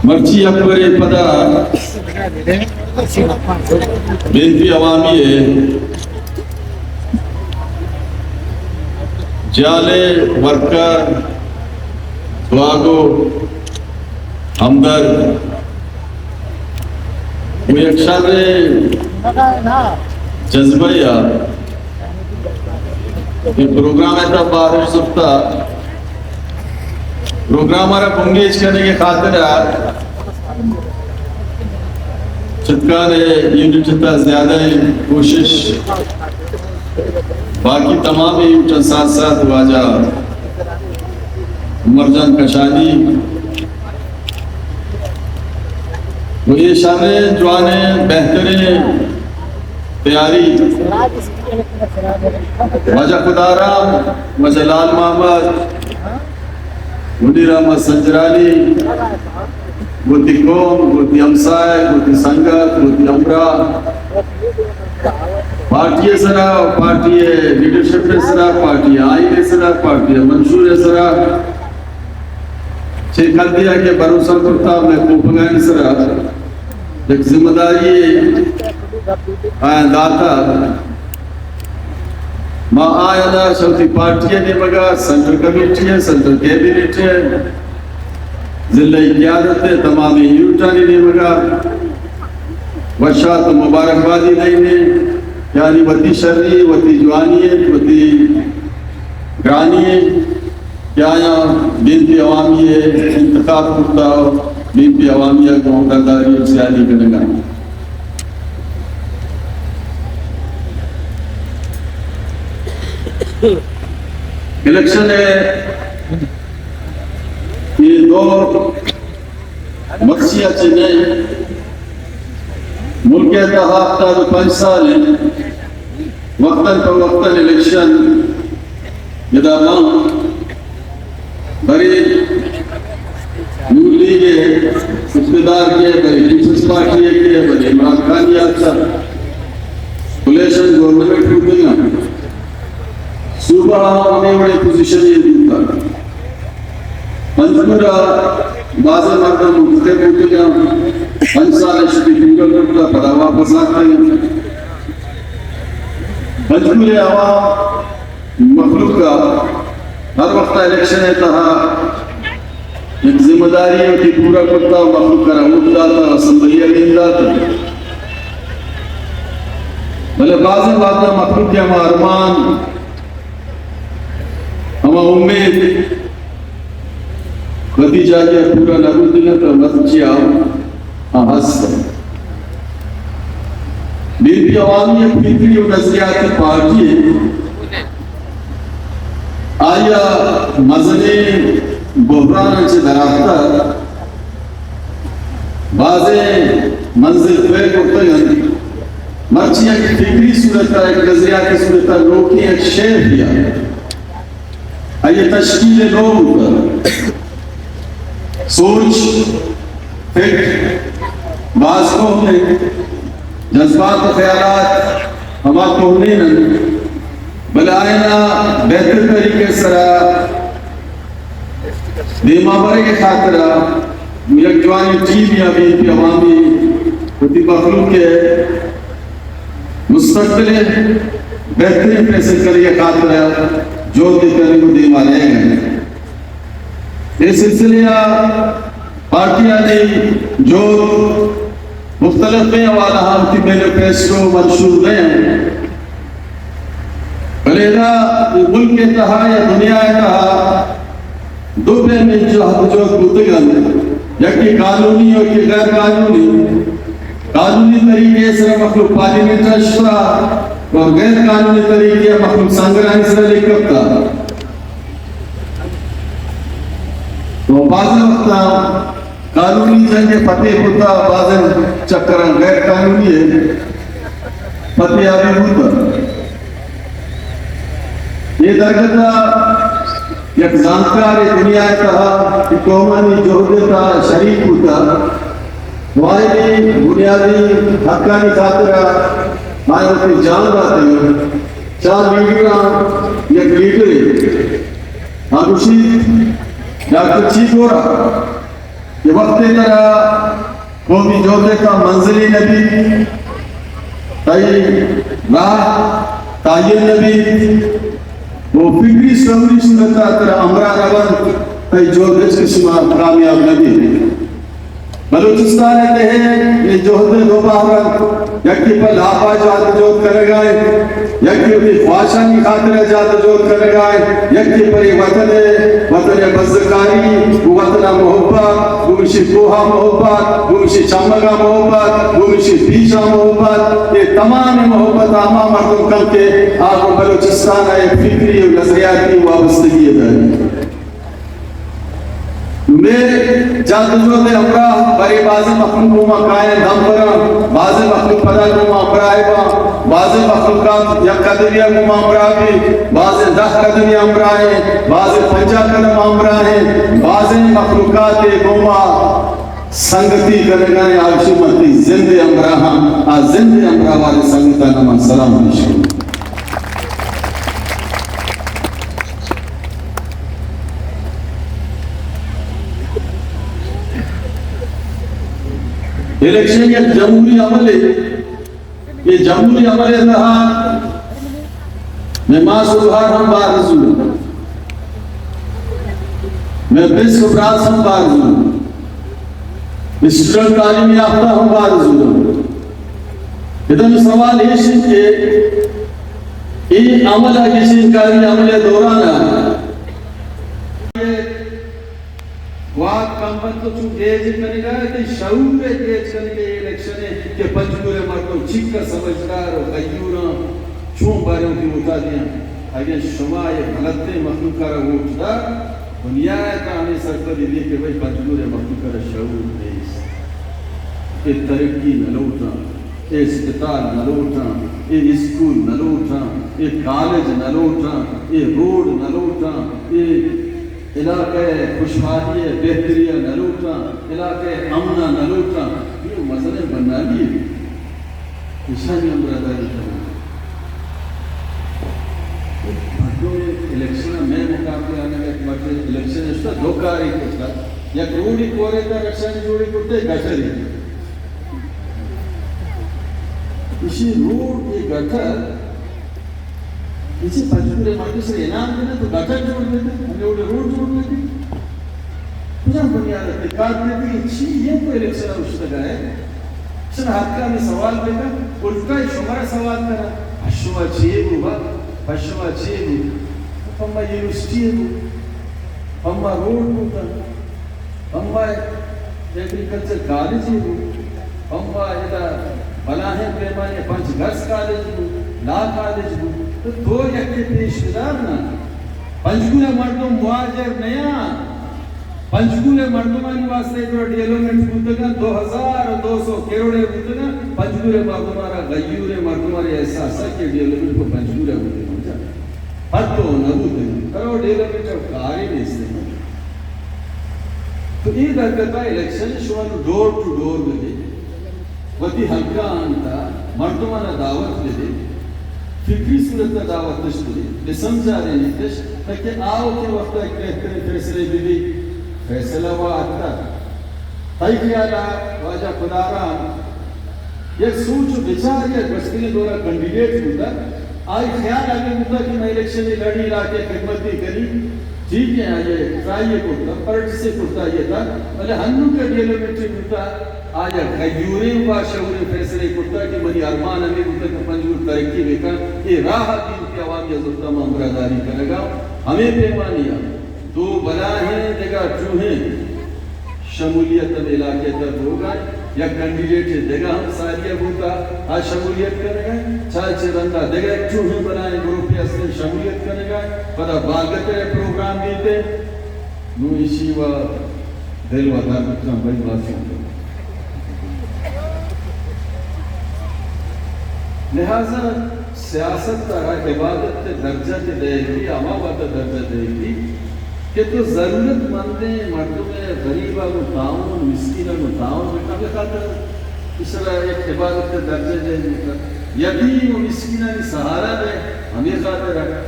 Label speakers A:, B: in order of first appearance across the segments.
A: مرچی اکبر پدا بینتی عوامی جالے ورکر دعاگو ہمدرد وہ ایک شر جذبہ یا یہ پروگرام ایتا بارش سکتا پروگرام ہمارا پنگیج کرنے کے خاطر چتکار یونٹ تا زیادہ کوشش باقی تمام یونٹ ساتھ ساتھ واجہ عمر جان کشانی وہ یہ شان جوانے بہترین تیاری واجہ خدارام واجہ لال محمد مدیر احمد سنجرالی گوتی قوم گوتی ہمسائے گوتی سنگت گوتی امرا پارٹی سرا پارٹی لیڈرشپ سرا پارٹی آئین سرا پارٹی منشور سرا چھے کھل دیا کہ بروسہ کرتا میں کوپنگانی سرا ایک ذمہ داری آئین داتا ماں آیا دا شوتی پارٹی نے مگا سنٹر کمیٹی ہے سنٹر کیبینٹ ہے ضلع قیادت ہے تمامی یوٹانی نے مگا وشات مبارکبادی نہیں نے یعنی وطی شرعی وطی جوانی ہے وطی گرانی ہے کیا یہاں بینتی عوامی ہے انتخاب کرتا ہو بینتی عوامیہ کو مقداری اور سیالی کرنے گا الیکشن ہے یہ دو مقصیہ چنے ملک اتحاد تا 5 سال ہیں وقتاً پر وقتاً الیکشن جدا ماں بری نور لیگ ہے اقتدار کے بری پیپلز پارٹی کے بری عمران خان یادتا کولیشن گورنمنٹ ہوتے گا صوبہ ہمیں بڑے پوزیشن یہ دیتا پنجمورہ بازے مردم مختلف ہوتے گا 5 سال شکی فنگر کرتا پدا واپس آتا ہے پنجمورہ عوام مخلوق کا ہر وقت الیکشن ہے تہا ایک ذمہ داری ہے کہ پورا کرتا مخلوق کا رہوٹ داتا اسمبلیہ لین داتا بلے بازے بازے مخلوق کے ہم ارمان ہم امید نتیجہ کیا پورا نبود دینا تو نتیجہ ہم ہستا بینتی عوامی ایک فکری و نظریاتی پارٹی ہے آیا مذہبی بحران سے درافتہ بعضے منزل پہ کرتے ہیں مرچی ایک فکری صورتہ ایک نظریاتی صورتہ لوگی ایک شہر دیا آئیے تشکیل لوگ سوچ فکر بعض کو جذبات و خیالات ہما کو نہیں بلائنا بہتر طریقے سرا دیما برے کے خاطرہ یک جوانی ٹیم یا بینتی عوامی ہوتی مخلوق کے مستقبل بہترین پیسے کریے خاطرہ جو دیتے کو دیما رہے ہیں اس سلسلہ پارٹیاں نے جو مختلف میں والا ہم مینیفیسٹو منشور دیں بلیدہ ملک کے تہا یا دنیا تہا دو پہ میں جو گتگن یکی قانونی اور کی غیر قانونی قانونی طریقے سے مخلوق پارلیمنٹ اشرا اور غیر قانونی طریقے مخلوق سنگرانی سے لکھتا تو بعض وقت قانونی جنگ فتح ہوتا بعض چکران غیر قانونی ہے فتح آبی ہوتا یہ درگتہ یک زانکار دنیا کہا کہ قومانی جہد تا شریک ہوتا واحدی بنیادی حقانی خاطرہ آئے وقت جان راتے ہیں 4 لیڈران یک لیڈر ہے آگوشی ڈاکٹر چیز ہو رہا کہ وقت طرح کو بھی جوتے کا منزلی نبی تئی راہ تعین نبی وہ فکری شعوری صورتہ طرح امرہ رون تئی جوتے قسمہ کامیاب نبی بلوچستان ہے یہ جوہد دو باہران یکی پر لاپا جات جوت کرے گائے یکی اپنی خواہشانی خاطر جات جوت کرے گائے یکی پر وطن بزدکاری وطن محبت گوشی کوہا محبت گوشی چمگا محبت گوشی پیشا محبت یہ تمام محبت آما مردم کر کے آپ بلوچستان ہے فکری و نظریاتی وابستگی ہے میں جاتے جو دے امرہ بری بازی مخلوق کو مقائن دم برا بازی مخلوق پدا کو امرہ با بازی مخلوقات یک قدریہ کو امرہ بھی بازی 10 قدمی امرہ ہیں بازی 50 قدم امرہ ہیں بازی مخلوقات کو سنگتی کرنے گانے آوشی مطلی زندے امرہ ہاں زندے امرہ والے سنگتا نمان سلام علیشم الیکشن ایک جمہوری عمل ہے یہ جمہوری عمل ہے رہا میں ماں سبحان ہم بارز ہوں میں بس ابراز ہم بارز ہوں میں اسٹوڈنٹ تعلیم یافتہ ہم بارز ہوں ادھر سوال یہ کہ یہ عمل ہے کسی انکاری عمل دورانا وہاں کمپن تو چون گیج کرنے گا ہے تو شعور پہ گیج کرنے کے الیکشن ہے کہ پنچگورے مردوں چھکا سمجھدار و غیوراں چون باروں کی اٹھا دیا اگر شما یہ غلطے مخلوق کا رہا اٹھا دنیا ہے تو ہمیں سرکر دی کہ بھئی پنچگورے مخلوق کا رہا شعور دیس کہ ترقی نہ لوٹا اسپتال نہ لوٹا یہ اسکول نہ لوٹا یہ کالج نہ لوٹا یہ روڈ نہ لوٹا یہ علاقے خوشحالی بہتری نلوٹا علاقے امنہ نلوٹا یہ مسئلے بننا بھی ہے نشانی امراداری کرنا بھٹوں میں الیکشن میں مقابلے آنے کا ایک بات الیکشن اس کا دھوکاری کرتا یا کروڑی کورے کا رکشن جوڑی کرتے گٹر ہی اسی روڈ یہ گٹر اسی پنچگورے مردوں سے انعام دینا تو گٹر جوڑ دیتے ہمیں اوڑے روڈ جوڑ دیتے مجھے بنیاد اعتقاد دیتے کہ یہ تو الیکشن اشتگا ہے شن حقا میں سوال دیتا الٹا شمارا سوال کرا پشوا چیئے ہوا پشوا چیئے ہوا ہمیں یونیورسٹی ہوا ہمیں روڈ ہوتا ہمیں ایگریکلچر کالج ہوا ہمیں بلاہیں پیمانے 5 گز کالج ہوا لا کالج ہوا تو دو یکی پیشدار نا پنچگورے مردم مواجر نیا پنچگورے مردمانی واسطے جو ڈیولومنٹ ہوتگا 2200 کروڑے ہوتگا پنچگورے مردمارا غیورے مردمارے احساسا کہ ڈیولومنٹ کو پنچگورے ہوتگا پتو نبوتگا کرو ڈیولومنٹ اور کاری نیستے تو یہ درکتا election Xuan door to door لگے وطی حلقہ آنتا مردمانا دعوت لگے فکری صورت کا دعوت تشکری لے سمجھا رہے ہیں تش تاکہ آؤ کے وقت ایک بہترین فیصلے بھی فیصلہ ہوا آتا تائی خیالہ واجہ خداران یک سوچ و بچار یا بسکلی دورہ کنڈیڈیٹ ہوتا آئی خیال آگے ہوتا کہ میں الیکشن لڑی علاقے خدمت بھی کری ٹھیک ہے یہ ٹرائیے کرتا پرٹ سے کرتا یہ تھا بلے ہنو کا ڈیولومنٹ ہوتا آجا غیورے ہوا شعور فیصلے کرتا کہ منی ارمان ہمیں ہوتا کہ پنجور ترقی بکا یہ راہ دین کی عوامی عزلتا ممبراداری کرے گا ہمیں پیمانیا دو بلاہیں دیگا چوہیں شمولیت اب علاقے تک ہوگا یا کنڈیڈیٹ دیگا ہم سالیہ ہوتا آج شمولیت کرے گا چاچے رندہ دیگا ایک چوہیں بلائیں گروپی اصلی شمولیت کرے گا پدا باغتے پروگرام دیتے نو اسی و دل و دار بکرام بھائی بات سنتے لہذا سیاست کا عبادت کے درجہ کے دے گی عوامت درجہ دے گی کہ تو ضرورت مندیں مردوں میں غریبہ کو تعاون مسکینہ کو تعاون بکا خاطر اس طرح ایک عبادت کے درجہ دے گی یقین و مسکینہ کی سہارا دے ہمیں خاطر ہے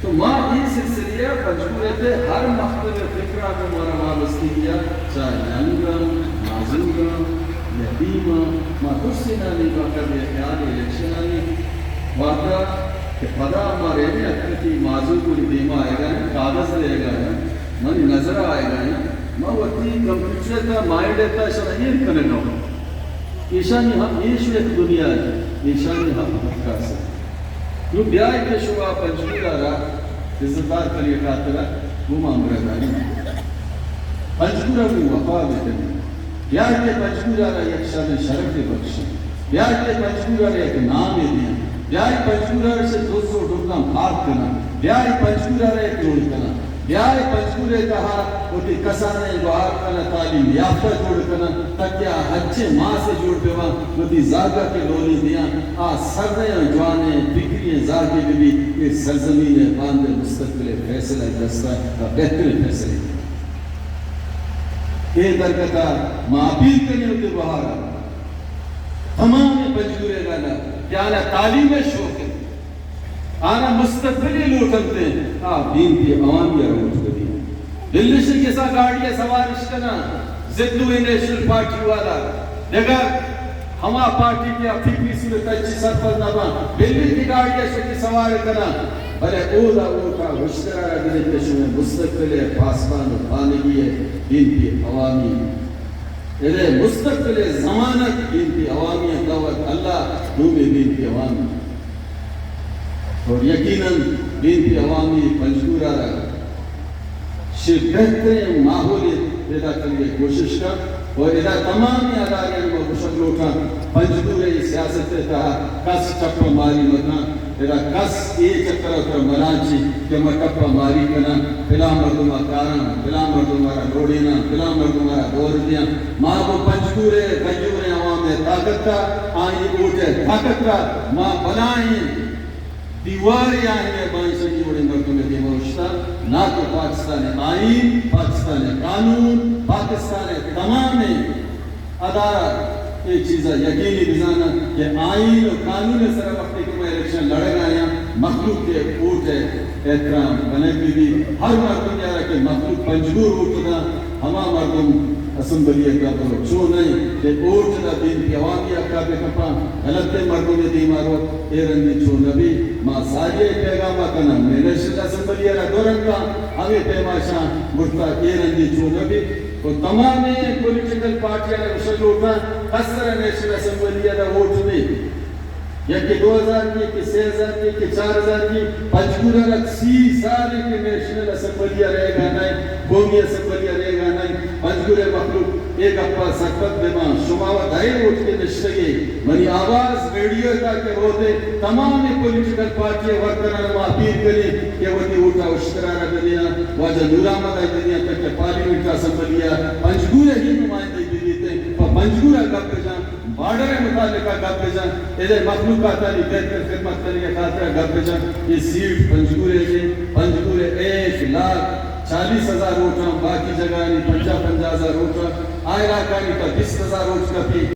A: تو ماں یہ سلسلیہ پنجگورے تھے ہر مختلف فکرہ کو مارا وابستی کیا چاہے انگرہ دیما ما حسنانی وقت احیان الیکشنانی واقعا کہ پدا ہمارے میں اکتی موضوع کو دیما آئے گا کاغذ لے گا منی نظر آئے گا ما وقتی کمپیوٹر کا مائنڈ ایتا شرائیر کرنے گا ایشانی ہم ایشو ایک دنیا ہے ایشانی ہم حقا سے جو بیائی کے شعبہ پنجگیر آرہا عزتدار کریے خاطرہ وہ مامرہ داری پنجگورہ کو وفا دیتے ہیں بیائی کے پنجگور آرہا ایک شان شرف بخش بیائی کے پنجگور آرہا ایک نام دیا بیائی پنجگور آرہا سے دوستوں ڈھوکنا بھاگ کرنا بیائی پنجگور آرہا ایک روڑ کرنا بیائی پنجگورے کہا ہوتی کسانے بہار کرنا تعلیم یافتہ جوڑ کرنا تکیا ہچے ماں سے جوڑ پہ وہاں ہوتی زاگہ کے لولی دیا سردے جوانے فکری زاگے بھی یہ سرزمین باندے مستقبل فیصلہ دستہ کا بہتر فیصلہ یہ درکتا معافیل کرنے ہوتے بہارا تمام پنجگورے گانا کیا آنا تعلیم شوق ہے آنا مستقبلی لوٹنتے ہیں دین کی عوامی روٹ کری دلی سے کسا گاڑیاں سوارش کرنا زدوی نیشنل پارٹی والا دیکھا ہما پارٹی کی فکری صورت اچھی سرپر نبا دلی کی گاڑیاں سے سوار کرنا بلے اولا اوٹا وشترہ دلی تشویں مستقبلی پاسبان خانگی ہے دین کی عوامی یہ مستقبل زمانت دین کی عوامی دعوت اللہ دومی دین کی عوامی اور یقیناً دین کی عوامی پنجگور آرہا بہترین ماحول پیدا کرنے کی کوشش کر اور ادھا تمامی ادارے میں خوشک لوٹا پنجگور سیاست تہا کس چپا ماری مدنا ادھا کس یہ چکر اتر ملانچی کہ میں کپا ماری کنا پلا مردمہ کارن پلا مردمہ روڑینا پلا مردمہ دور دیا ماں کو پنجگور گجور عوام طاقت کا آئی اوٹے طاقت کا ماں بنائیں دیواری آئین میں بائیں سنگی بڑے مردوں میں دیوارشتا نہ تو پاکستان آئین پاکستان قانون پاکستان تمام ادارہ ایک چیزہ یقینی بزانا کہ آئین و قانون سر وقتی کو میں الیکشن لڑے گا یا مخلوق کے اوٹ ہے احترام بنے بھی ہر مردوں نے آرہا کہ مخلوق پنجگور اوٹ دا ہما مردوں اسمبلی کا برو چو نہیں کہ اوٹ دا دین کی عوامی اکا بے کپا غلطے مردوں نے دی مارو ایرن چو نبی ماں ساجے پیغامہ کنا نیشنل اسمبلی ہے دورن کا ہمیں پیماشاں مرتا ایرن چو نبی تو تمام پولیٹیکل پارٹیاں نے اسے لوٹا خسر نیشنل اسمبلی ہے ووٹ میں یا کہ 2000 کی کہ 6000 کی کہ 4000 کی پنجگورہ رکھ 30 سال کی نیشنل اسمبلی رہے گا نہیں قومی اسمبلی رہے گا نہیں پنجگورہ مخلوق ایک اپا سکت بیمان شماوہ دائر اٹھ کے نشتگی منی آواز ریڈیو کا کہ ہوتے تمام پولیٹیکل پارٹی ورکنر معافیر کریں کہ وہ دی اٹھا اشترارہ دنیا واجہ نورامہ دنیا تک کہ پارلیمنٹ کا اسمبلی پنجگورہ ہی نمائندے بھی دیتے پنجگورہ گپ جان بارڈر متعلقہ گپ جان ادھے مخلوقات علی بہتر خدمت کرنے کے خاطر گپ جان یہ سیٹ پنجگورے کے پنجگورے 1,40,000 ووٹاں باقی جگہ نہیں 50,000 ووٹاں آئے راکانی کا 20,000 ووٹ کا بھی